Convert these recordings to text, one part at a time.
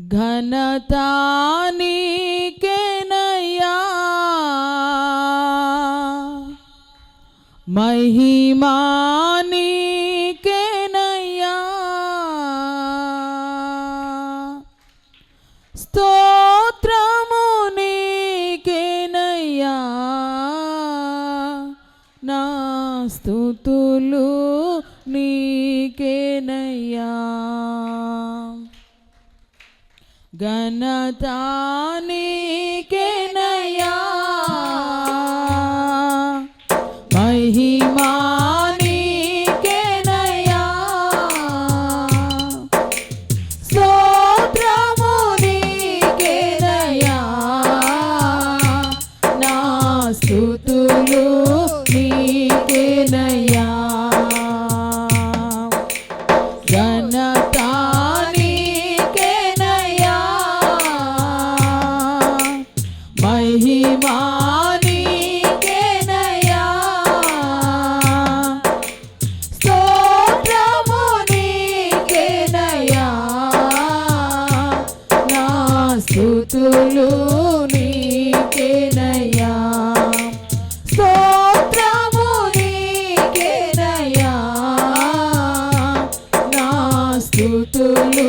ఘనతా నీకేనయ్యా, మహిమా నీకేనయ్యా, స్తోత్రము నీకేనయ్యా, నా స్తుతులు నీకేనయ్యా. ఘనతా నీకేనయ్యా, మహిమా నీకేనయ్యా, స్తోత్రము నీకేనయ్యా, నా స్తుతులు నీకేనయ్యా. ఘనతా మహిమా నీకేనయ్యా, స్తోత్రము నీకేనయ్యా, నా స్తుతులు నీకేనయ్యా, స్తోత్రము నీకేనయ్యా, నా స్తుతులు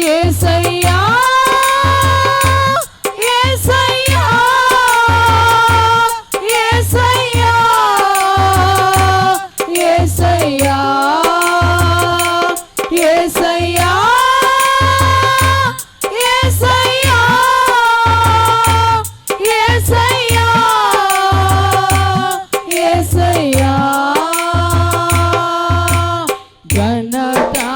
యేసయ్యా, యేసయ్యా, యేసయ్యా, యేసయ్యా, యేసయ్యా, యేసయ్యా, యేసయ్యా, యేసయ్యా. ఘనతా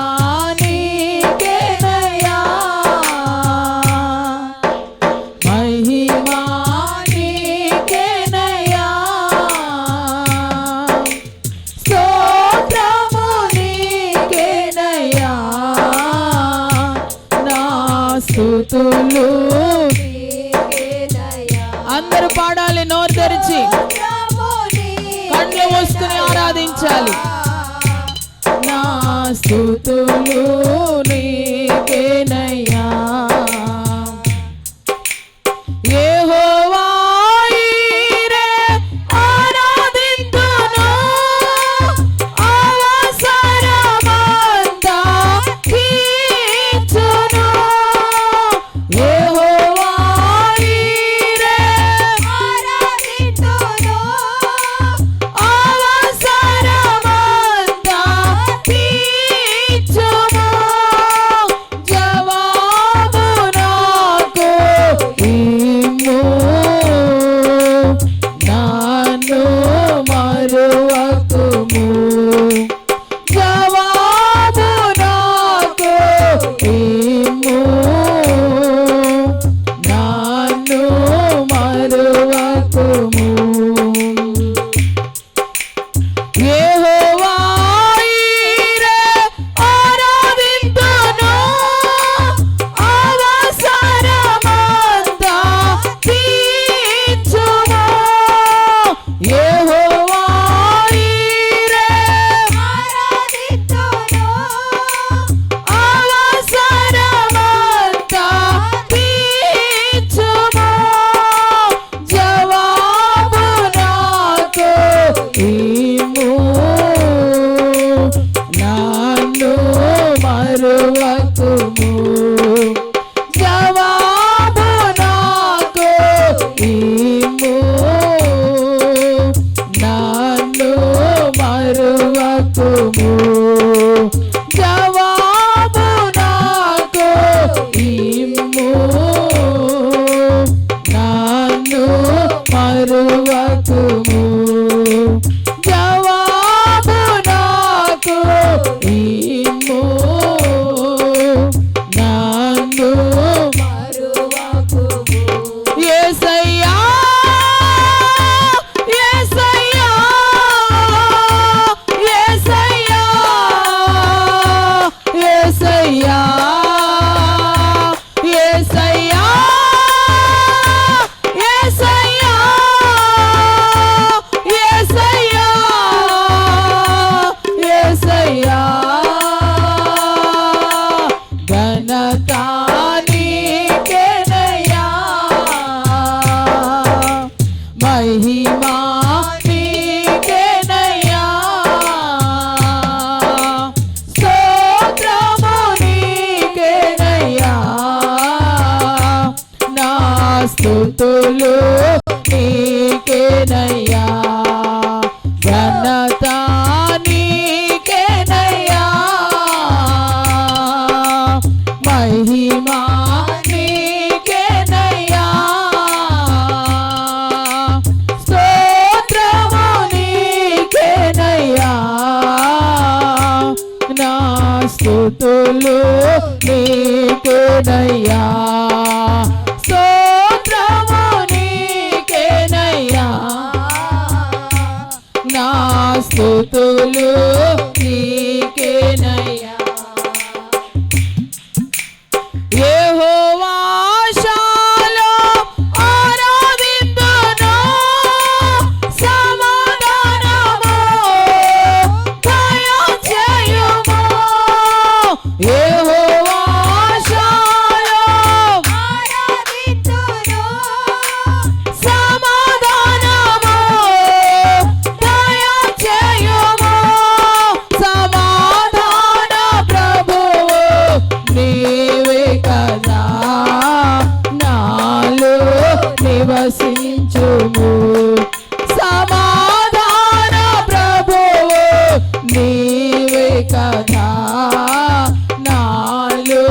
స్తుతులు అందరూ పాడాలి, నోరు తెరిచి కళ్ళు మూసుకుని ఆరాధించాలి. నా స్తుతులు నీకేనయ్యా, యెహోవా ఈరే ఆరాధింతును, అవసరమంతా తీర్చును. యెహోవా ఈరే ఆరాధింతును, అవసరమంతా తీర్చును. జవాబు నాకు ఇమ్ము, నన్ను మరువకుము. జవాబు నాకు ఇమ్ము, నన్ను మరువకుము. యెహోవా ఈరే ఆరాధింతును, అవసరమంతా తీర్చును. యెహోవా ఈరే ఆరాధింతును, అవసరమంతా తీర్చును. జవాబు నాకు ఇమ్ము, నన్ను మరువకుము. జవాబు నాకు ఇమ్ము, నన్ను మరువకుము. జవాబు నాకు ఇమ్ము, నన్ను మరువకుము. జవాబు నాకు ఇమ్ము, నన్ను మరువకుము. యేసయ్యా, యేసయ్యా, యేసయ్యా, యేసయ్యా, యేసయ్యా, యేసయ్యా, యేసయ్యా, యేసయ్యా. స్తుతులు నీకేనయ్యా, స్తోత్రము నీకేనయ్యా, నా స్తుతులు నీకేనయ్యా. యెహోవా షాలోమ్ ఆరాధింతును, సమాధానము దయచేయుము. యెహోవా షాలోమ్ ఆరాధింతును, సమాధానము దయచేయుము. సమాధాన ప్రభువు నీవే కదా, నాలో నివసించుము. సమాధాన ప్రభువు నీవే కదా, నాలో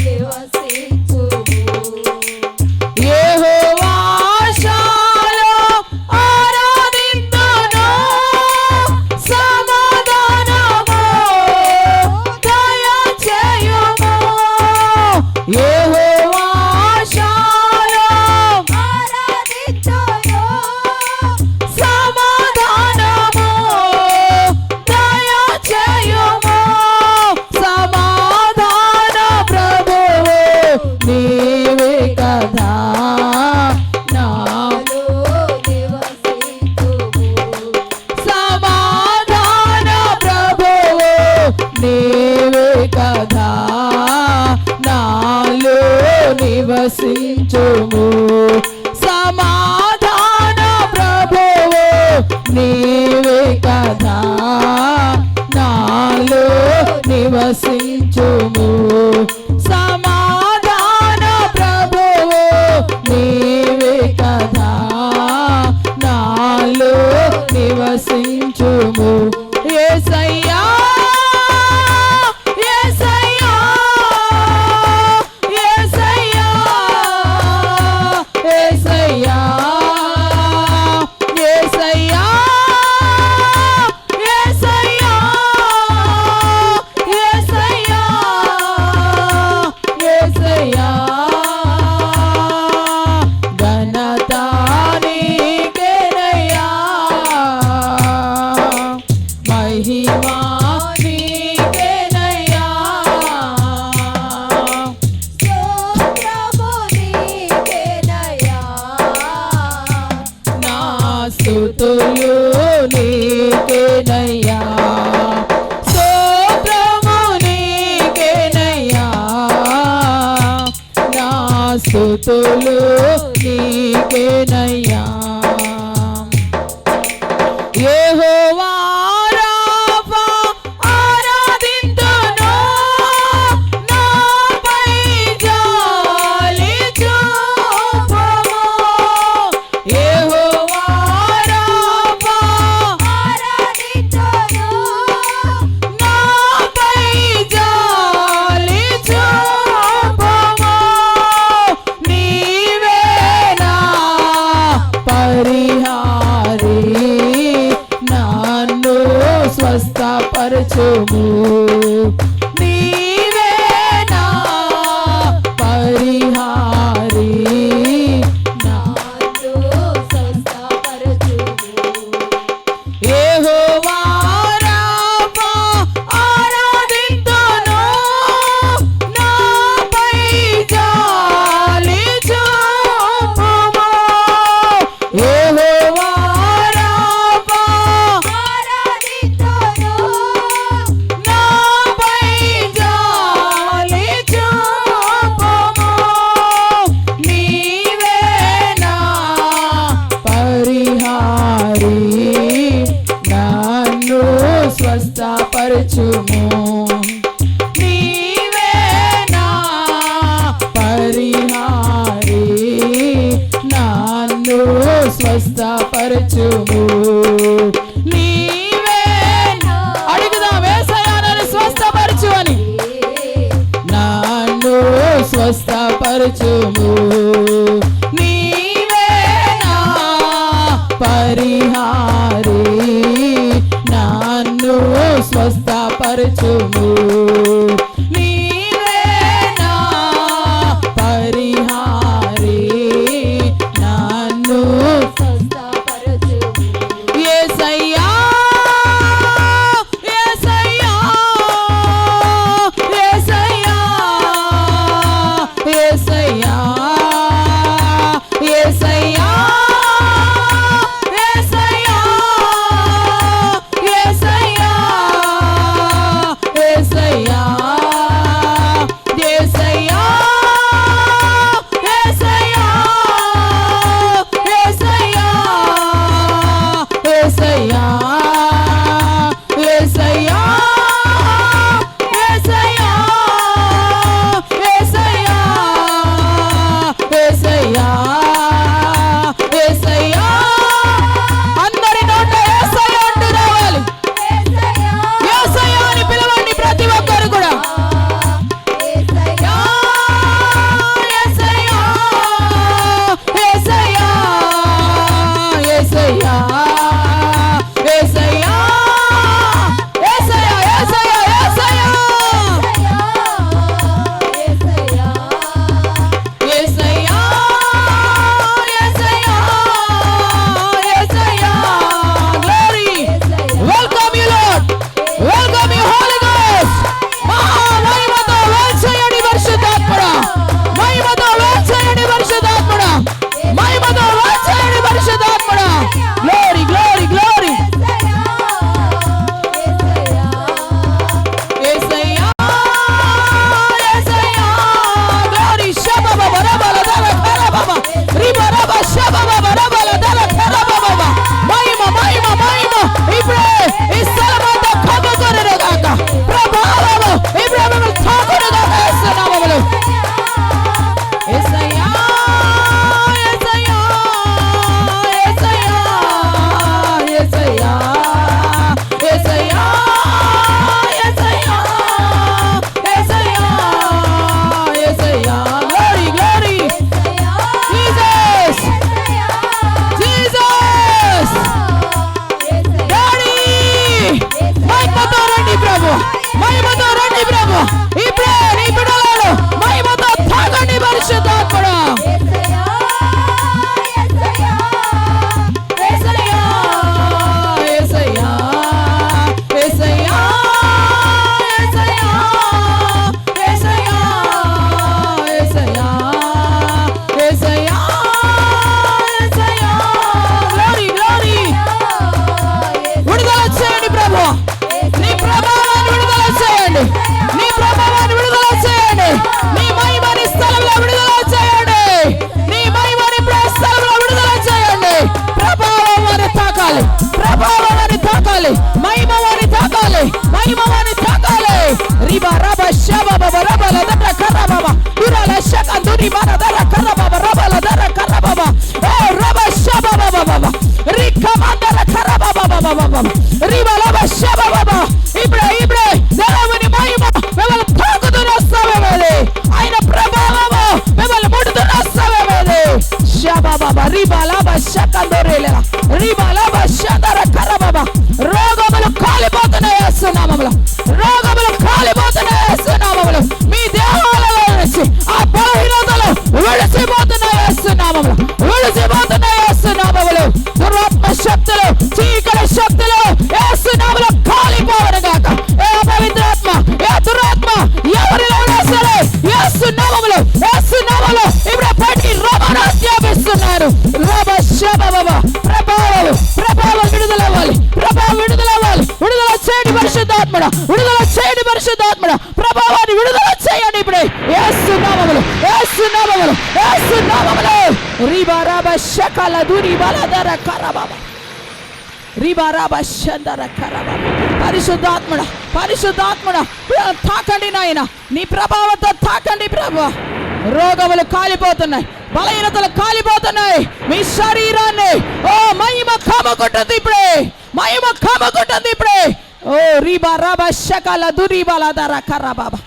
నివసించుము. యెహోవా షాలోమ్ ఆరాధింతును, సమాధానము దయచేయుము. యెహోవా షాలోమ్ ఆరాధింతును, సమాధానము దయచేయుము. సమాధాన ప్రభువు నీవే కదా, నాలో నివసించుము. సమాధాన ప్రభువు నీవే కదా, నాలో నివసించుము. సమాధాన ప్రభువు నీవే కదా, నాలో నివసించుము. సమాధాన ప్రభువు నీవే కదా, నాలో నివసించుము. యేసయ్యా యేసయ్యా యేసయ్యా యేసయ్యా యేసయ్యా యేసయ్యా యేసయ్యా యేసయ్యా. ఘనత నీకేనయ్యా, మహిమా నీకేనయ్యా, స్తోత్రము నీకేనయ్యా, నా స్తుతులు నీకేనయ్యా, స్తోత్రము నీకేనయ్యా, నా స్తుతులు నీకేనయ్యా. యెహోవా రాఫా ఆరాధింతును, నాపై జాలి చూపుము. యెహోవా రాఫా ఆరాధింతును, నాపై జాలి చూపుము. నీవే నా పరిహారి, నన్ను స్వస్థపరచుము. నీవే నా పరిహారి, నన్ను స్వస్థపరచుము. యెహోవా రాఫా ఆరాధింతును, నాపై జాలి చూపుము. యెహోవా రాఫా ఆరాధింతును, నాపై జాలి చూపుము. నీవే నా పరిహారి, నన్ను స్వస్థపరచుము. నీవే నా పరిహారి, నన్ను స్వస్థపరచుము. నీవే అడుగుదాం, యేసయ్యా నన్ను స్వస్థపరచు అని. నన్ను స్వస్థపరచుము. నీవే నా పరిహారి, నన్ను స్వస్థపరచుము. riba raba shaba baba raba la dara kara baba ura la shaka duri mana dara kara baba raba la dara kara baba raba shaba baba baba rika mandara kara baba baba baba riba raba shaba baba ibre దేవుని మహిమ మిమ్మల్ని తాకుతున్న సమయమేది ఆయన ప్రభావము మిమ్మల్ని ముడుతున్న సమయమేది షబా బాబా రిబా లాబా షకందోరేల రిబా లాబా షందర కర బాబా రోగములు కాలిపోతున్నాయి యేసు నామములో రోగములు కాలిపోతున్నాయి యేసు నామములో మీ దేహాలలో నుంచి ఆ బలహీనతలు విడిచిపోతున్నాయి యేసు నామములో విడిచిపోతున్నాయి యేసు నామములో దురాత్మ శక్తులు చీకటి శక్తులు యేసు నామములో కాలిపోవను గాక ఏ పవిత్రాత్మ ఏ దురాత్మ ఎవరిలో సరే యేసు నామములో ఇప్పుడు పట్టి రోమను ఆజ్ఞాపిస్తున్నారు రబ శబ బాబా ప్రభావం విడుదలవ్వాలి విడుదల చేయండి పరిశుద్ధాత్మడ ప్రభావాన్ని విడుదల చేయండి ఇప్పుడే యేసు నామములో రిబా రబ షకల దురి బలదర కర బాబా రిబా రబ షందర కర బాబా పరిశుద్ధాత్మడ తాకండి నాయన నీ ప్రభావంతో తాకండి ప్రభు రోగములు కాలిపోతున్నాయి బలహీనతలు కాలిపోతున్నాయి మీ శరీరాన్ని మహిమ కమ్ముకుంటుంది ఇప్పుడే ఓ రిబా రబ షకల దురి బలదర కర బాబా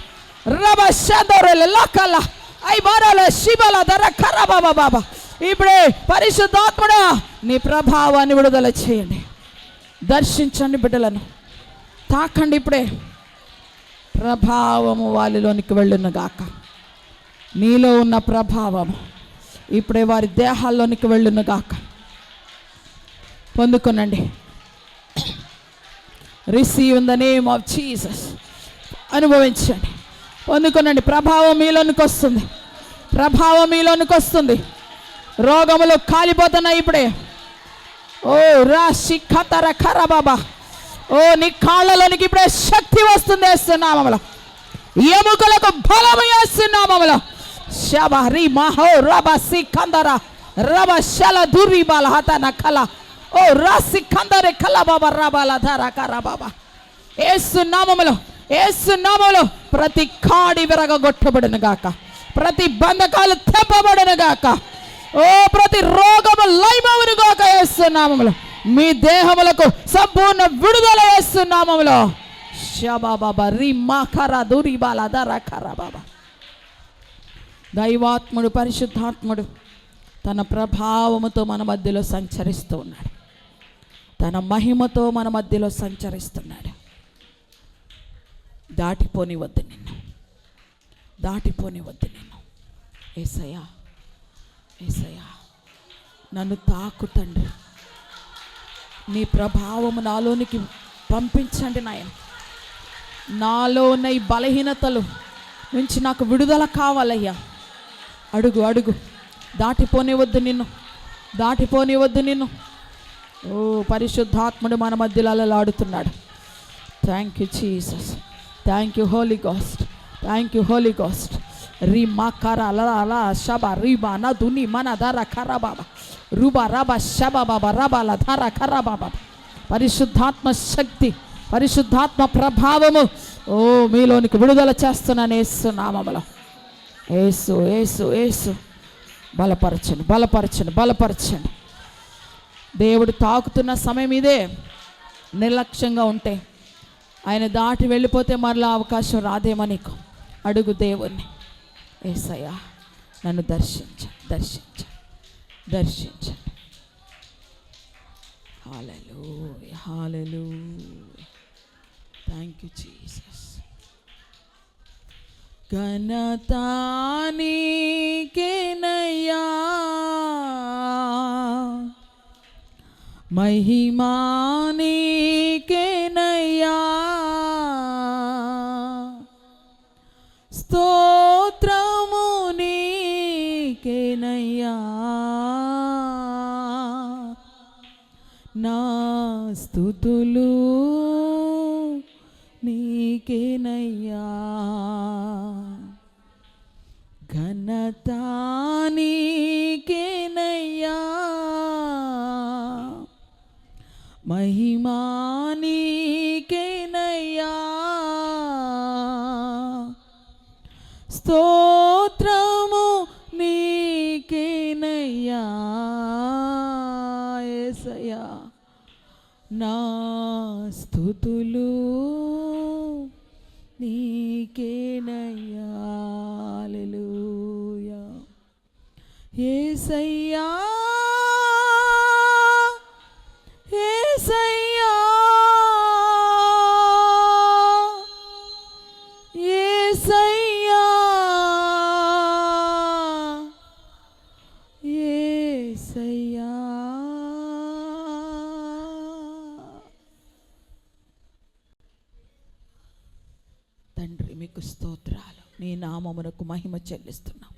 రబ షందర లకల ఐ బరల శిబల దర కర బాబా ఇప్పుడే పరిశుద్ధాత్మడా నీ ప్రభావాన్ని విడుదల చేయండి దర్శించండి బిడ్డలను తాకండి ఇప్పుడే ప్రభావము వాళ్ళలోనికి వెళ్ళును గాక నీలో ఉన్న ప్రభావము ఇప్పుడే వారి దేహాల్లోనికి వెళ్ళును గాక పొందుకోనండి receive in the name of Jesus అనుభవించండి పొందుకోనండి ప్రభావం మీలోనికి వస్తుంది రోగములు కాలిపోతున్నాయి ఇప్పుడే ఓ రాశి ఖతర ఖర బాబా నీ కాళ్ళలోనికి ఇప్పుడే శక్తి వస్తుంది యేసునామములో ఎముకలకు బలము యేసునామములో శబరి మహో రబ సికందర రబ శల దురి బాల హతన కల ఓ రాసి కందరే కల బాబా రబల ధర కర బాబా యేసునామములో ప్రతి కాడి విరగొట్టబడును గాక ప్రతి బంధకాలు తెప్పబడును గాక ప్రతి రోగము లయమవును గాక యేసునామములో మీ దేహములకు సంపూర్ణ విడుదల యేసునామములో షబాబా రిమా ఖర దురి బాల ధర ఖర బాబా దైవాత్ముడు పరిశుద్ధాత్ముడు తన ప్రభావముతో మన మధ్యలో సంచరిస్తూ ఉన్నాడు తన మహిమతో మన మధ్యలో సంచరిస్తున్నాడు దాటిపోనివద్దు నిన్ను యేసయ్యా నన్ను తాకు తండ్రి నీ ప్రభావము నాలోనికి పంపించండి నాయన నాలో ఉన్న ఈ బలహీనతలు నుంచి నాకు విడుదల కావాలయ్యా అడుగు దాటిపోనివద్దు నిన్ను ఓ పరిశుద్ధాత్ముడు మన మధ్యలో అలలాడుతున్నాడు thank you Jesus thank you Holy Ghost రిమా కర అలా షబ రిబా నా దుని మన ధర కర బాబా రుబా రబా షబ బాబా రబాల ధర కర బాబా పరిశుద్ధాత్మ శక్తి పరిశుద్ధాత్మ ప్రభావము మీలోనికి విడుదల చేస్తున్నాను యేసు నామములో యేసు బలపరచండి దేవుడు తాకుతున్న సమయం ఇదే నిర్లక్ష్యంగా ఉంటే ఆయన దాటి వెళ్ళిపోతే మరలా అవకాశం రాదేమో నీకు అడుగు దేవుణ్ణి యేసయ్యా నన్ను దర్శించండి హల్లెలూయా థ్యాంక్ యూ జీసస్ ఘనతా నీకేనయ్యా మహిమా నీకేనయ్యా స్తోత్రము నీకేనయ్యా నా స్తుతులు నీకేనయ్యా ఘనతా నీకేనయ్యా మహిమా నీకేనయ్యా స్తోత్రము నీకేనయ్యా యేసయ్యా, నా స్తుతులు నీకేనయ్యా. హల్లెలూయా. యేసయ్యా యేసయ్యా యేసయ్యా యేసయ్యా. తండ్రి మీకు స్తోత్రాలు, నీ నామమునకు మహిమ చెల్లిస్తున్నాం.